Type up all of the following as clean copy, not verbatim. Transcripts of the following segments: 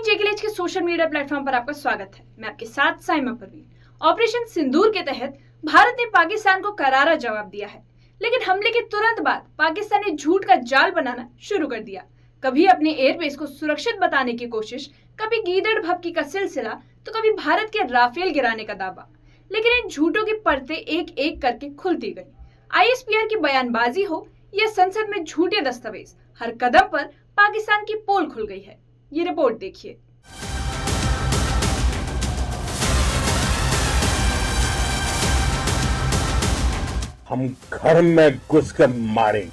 जेकेलेज के social media platform पर आपका स्वागत है। मैं आपके साथ साइमा परवीन। ऑपरेशन सिंदूर के तहत भारत ने पाकिस्तान को करारा जवाब दिया है, लेकिन हमले के तुरंत बाद पाकिस्तान ने झूठ का जाल बनाना शुरू कर दिया। कभी अपने एयरबेस को सुरक्षित बताने की कोशिश, कभी गीदड़ भभकी का सिलसिला, तो कभी भारत के राफेल गिराने का दावा। लेकिन इन झूठों की परतें एक एक करके खुलती गई। आईएसपीआर की बयानबाजी हो या संसद में झूठे दस्तावेज, हर कदम पर पाकिस्तान की पोल खुल गई है। ये रिपोर्ट देखिए। हम घर में घुसकर मारेंगे।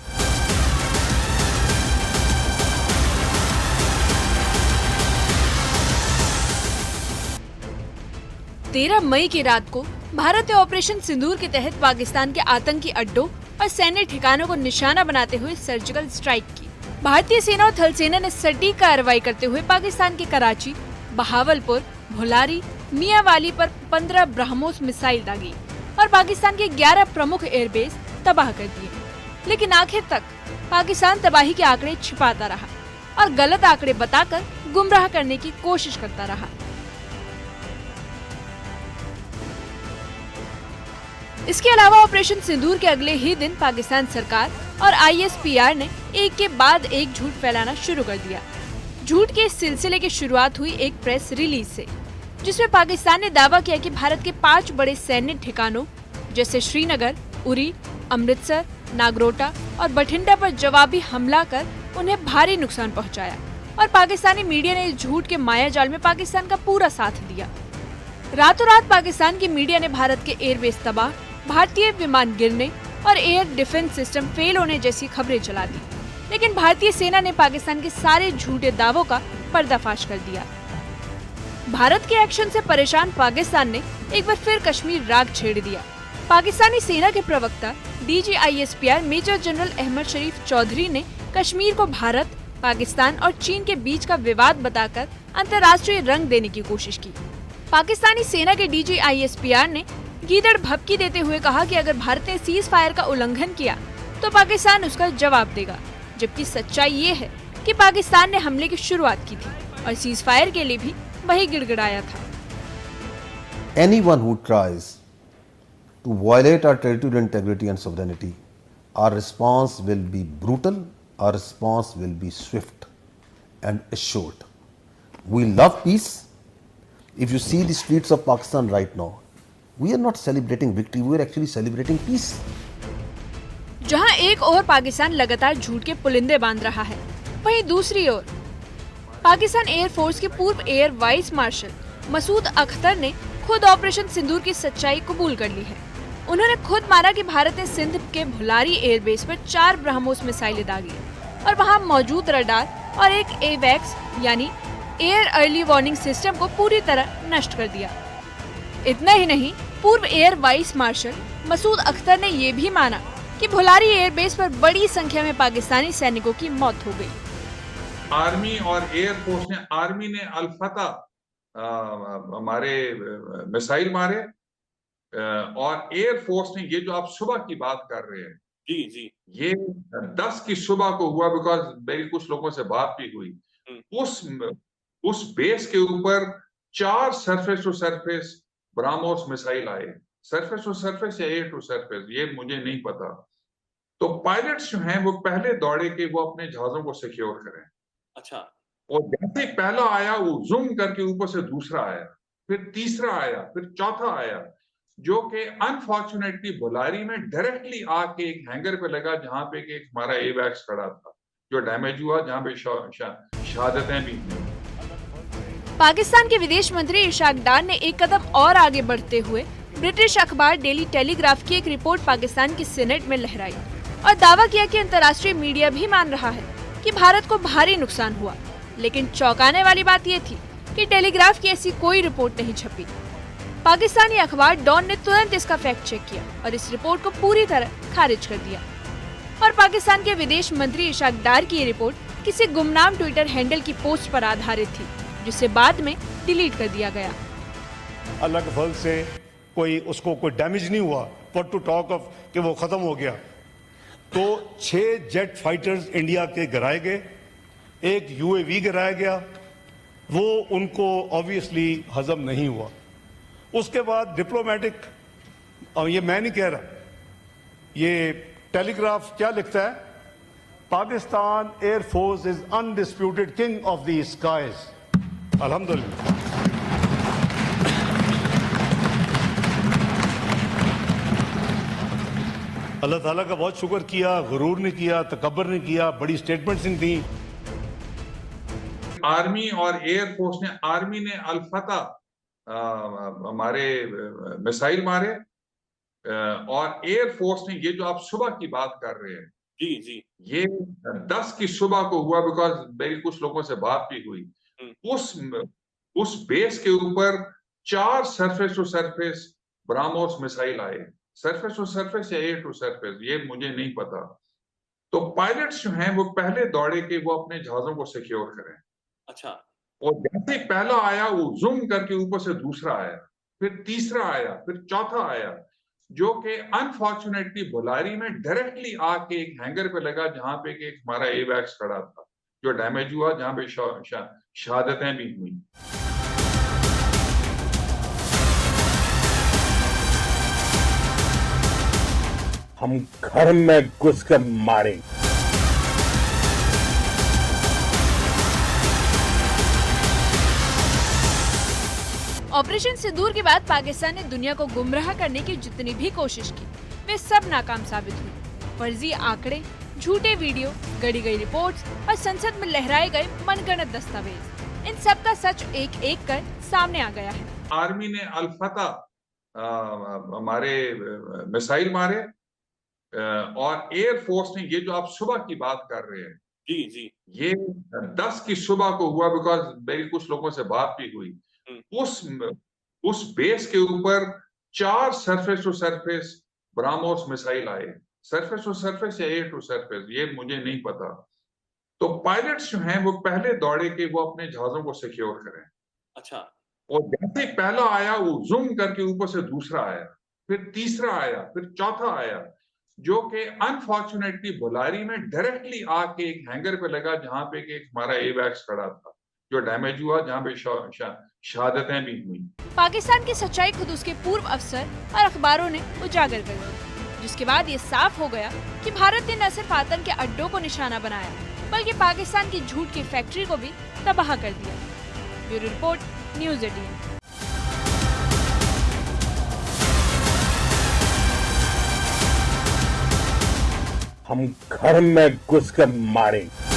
13 मई की रात को भारत ने ऑपरेशन सिंदूर के तहत पाकिस्तान के आतंकी अड्डों और सैन्य ठिकानों को निशाना बनाते हुए सर्जिकल स्ट्राइक की। भारतीय सेना और थल सेना ने सटीक कार्रवाई करते हुए पाकिस्तान के कराची, बहावलपुर, भोलारी, मियांवाली पर 15 ब्रह्मोस मिसाइल दागी और पाकिस्तान के 11 प्रमुख एयरबेस तबाह कर दिए। लेकिन आखिर तक पाकिस्तान तबाही के आंकड़े छिपाता रहा और गलत आंकड़े बताकर गुमराह करने की कोशिश करता रहा। इसके अलावा ऑपरेशन सिंदूर के अगले ही दिन पाकिस्तान सरकार और आईएसपीआर ने एक के बाद एक झूठ फैलाना शुरू कर दिया। झूठ के इस सिलसिले की शुरुआत हुई एक प्रेस रिलीज से, जिसमें पाकिस्तान ने दावा किया कि भारत के 5 बड़े सैन्य ठिकानों जैसे श्रीनगर, उरी, अमृतसर, नागरोटा और बठिंडा पर जवाबी हमला कर उन्हें भारी नुकसान पहुंचाया और पाकिस्तानी मीडिया ने इस झूठ के मायाजाल में पाकिस्तान का पूरा साथ दिया। रातों रात पाकिस्तान की मीडिया ने भारत के एयरबेस तबाह, भारतीय विमान गिरने और एयर डिफेंस सिस्टम फेल होने जैसी खबरें चला दी। लेकिन भारतीय सेना ने पाकिस्तान के सारे झूठे दावों का पर्दाफाश कर दिया। भारत के एक्शन से परेशान पाकिस्तान ने एक बार फिर कश्मीर राग छेड़ दिया। पाकिस्तानी सेना के प्रवक्ता DGISPR मेजर जनरल अहमद शरीफ चौधरी ने कश्मीर को भारत, पाकिस्तान और चीन के बीच का विवाद बताकर अंतर्राष्ट्रीय रंग देने की कोशिश की। पाकिस्तानी सेना के DGISPR ने गीदड़ भभकी देते हुए कहा कि अगर भारत ने सीज फायर का उल्लंघन किया तो पाकिस्तान उसका जवाब देगा, जबकि सच्चाई ये है कि पाकिस्तान ने हमले की शुरुआत की थी और सीज फायर के लिए भी वही गिड़गिड़ाया था। Anyone who tries to violate our territorial integrity and sovereignty, our response will be brutal, our response will be swift and assured. We love peace. If you see the streets of Pakistan right now, we are not celebrating victory, we are actually celebrating peace. जहां एक ओर पाकिस्तान लगातार झूठ के पुलिंदे बांध रहा है, वहीं दूसरी ओर पाकिस्तान एयरफोर्स के पूर्व air vice marshal Masood Akhtar ने खुद ऑपरेशन सिंदूर की सच्चाई कबूल कर ली है। उन्होंने खुद माना कि भारत ने सिंध के भुलारी एयरबेस पर 4 ब्रह्मोस मिसाइलें दागी और वहां मौजूद रडार और एक एवैक्स यानी एयर अर्ली वार्निंग सिस्टम को पूरी तरह नष्ट कर दिया। इतना ही नहीं, पूर्व air vice marshal Masood Akhtar ने ये भी माना कि भुलारी एयरबेस पर बड़ी संख्या में पाकिस्तानी सैनिकों की मौत हो गई। आर्मी और एयरफोर्स ने, आर्मी ने अल-फतह हमारे मिसाइल मारे और एयरफोर्स ने, ये जो आप सुबह की बात कर रहे हैं जी, ये 10 की सुबह को हुआ, बिकॉज मेरी कुछ लोगों से बात भी हुई। उस बेस के ऊपर 4 surface to surface BrahMos missile आए। सरफेस टू सरफेस या एयर टू सरफेस, ये मुझे नहीं पता। तो पायलट्स जो हैं वो पहले दौड़े कि वो अपने जहाजों को सिक्योर करें। अच्छा। और जैसे पहला आया वो जूम करके ऊपर से दूसरा आया, फिर तीसरा आया, फिर चौथा आया, जो कि अनफॉर्चुनेटली भुलारी में डायरेक्टली आके एक हैंगर पे लगा, जहां पे एक हमारा एवैक्स खड़ा था जो डैमेज हुआ, जहां पे शहादतें भी हुई। पाकिस्तान के विदेश मंत्री इशाक डार ने एक कदम और आगे बढ़ते हुए ब्रिटिश अखबार डेली टेलीग्राफ की एक रिपोर्ट पाकिस्तान की सीनेट में लहराई और दावा किया कि अंतर्राष्ट्रीय मीडिया भी मान रहा है कि भारत को भारी नुकसान हुआ। लेकिन चौंकाने वाली बात यह थी कि टेलीग्राफ की ऐसी कोई रिपोर्ट नहीं छपी। पाकिस्तानी अखबार डॉन ने तुरंत इसका फैक्ट चेक किया और इस रिपोर्ट को पूरी तरह खारिज कर दिया। और पाकिस्तान के विदेश मंत्री इशाक डार की ये रिपोर्ट किसी गुमनाम ट्विटर हैंडल की पोस्ट पर आधारित थी, जिसे बाद में डिलीट कर दिया गया। अलग फल से उसको कोई डैमेज नहीं हुआ, व्हाट टू टॉक ऑफ कि वो खत्म हो गया। तो 6 जेट फाइटर्स इंडिया के गिराए गए, एक UAV गिराया गया वो उनको ऑब्वियसली हजम नहीं हुआ। उसके बाद डिप्लोमेटिक, ये मैं नहीं कह रहा, ये टेलीग्राफ क्या लिखता है, Pakistan air force is undisputed king of the skies. अल्हम्दुलिल्लाह। अल्लाह ताला का बहुत शुक्र किया, गुरूर नहीं किया, तकब्बर नहीं किया, बड़ी स्टेटमेंट्स नहीं दी। आर्मी और एयरफोर्स ने, आर्मी ने अल-फतह हमारे मिसाइल मारे और एयरफोर्स ने, ये जो आप सुबह की बात कर रहे हैं, जी जी, ये 10 की सुबह को हुआ, बिकॉज मेरी कुछ लोगों से बात भी हुई। उस बेस के ऊपर 4 surface to surface BrahMos missile आए, सरफेस टू सरफेस या एयर टू सरफेस, ये मुझे नहीं पता। तो पायलट्स जो हैं वो पहले दौड़े कि वो अपने जहाजों को सिक्योर करें। अच्छा, और जैसे पहला आया वो जूम करके ऊपर से दूसरा आया, फिर तीसरा आया, फिर चौथा आया, जो कि अनफॉर्चुनेटली बुलारी में डायरेक्टली आके एक हैंगर पे लगा, जहां पे कि एक हमारा एवैक्स खड़ा था जो डैमेज हुआ, जहां पे शहादतें भी हुई। हम घर में घुसकर मारेंगे। ऑपरेशन सिंदूर के बाद पाकिस्तान ने दुनिया को गुमराह करने की जितनी भी कोशिश की, वे सब नाकाम साबित हुई। फर्जी आंकड़े, झूठे वीडियो, गढ़ी गई रिपोर्ट्स और संसद में लहराए गए मनगढ़ंत दस्तावेज, इन सब का सच एक एक कर सामने आ गया है। आर्मी ने अल-फतह हमारे मिसाइल मारे और एयरफोर्स ने, ये जो आप सुबह की बात कर रहे हैं, जी जी, ये 10 की सुबह को हुआ, बिकॉज मेरी कुछ लोगों से बात भी हुई। उस बेस के ऊपर 4 surface to surface BrahMos missile आए, सरफेस टू सरफेस या एयर टू सरफेस, ये मुझे नहीं पता। तो पायलट्स जो हैं वो पहले दौड़े कि वो अपने जहाजों को सिक्योर करें। अच्छा, और जैसे पहला आया वो जूम करके ऊपर से दूसरा आया, फिर तीसरा आया, फिर चौथा आया, जो कि अनफॉर्चुनेटली बुलारी में डायरेक्टली आके एक हैंगर पे लगा, जहां पे कि एक हमारा एवैक्स खड़ा था जो डैमेज हुआ, जहां पे शहादतें भी हुई। पाकिस्तान की सच्चाई खुद उसके पूर्व अफसर और अखबारों ने उजागर कर दी, जिसके बाद ये साफ हो गया कि भारत ने न सिर्फ आतंक के अड्डों को निशाना बनाया, बल्कि पाकिस्तान की झूठ की फैक्ट्री को भी तबाह कर दिया। Bureau report, news 18। हम घर में घुसकर मारेंगे।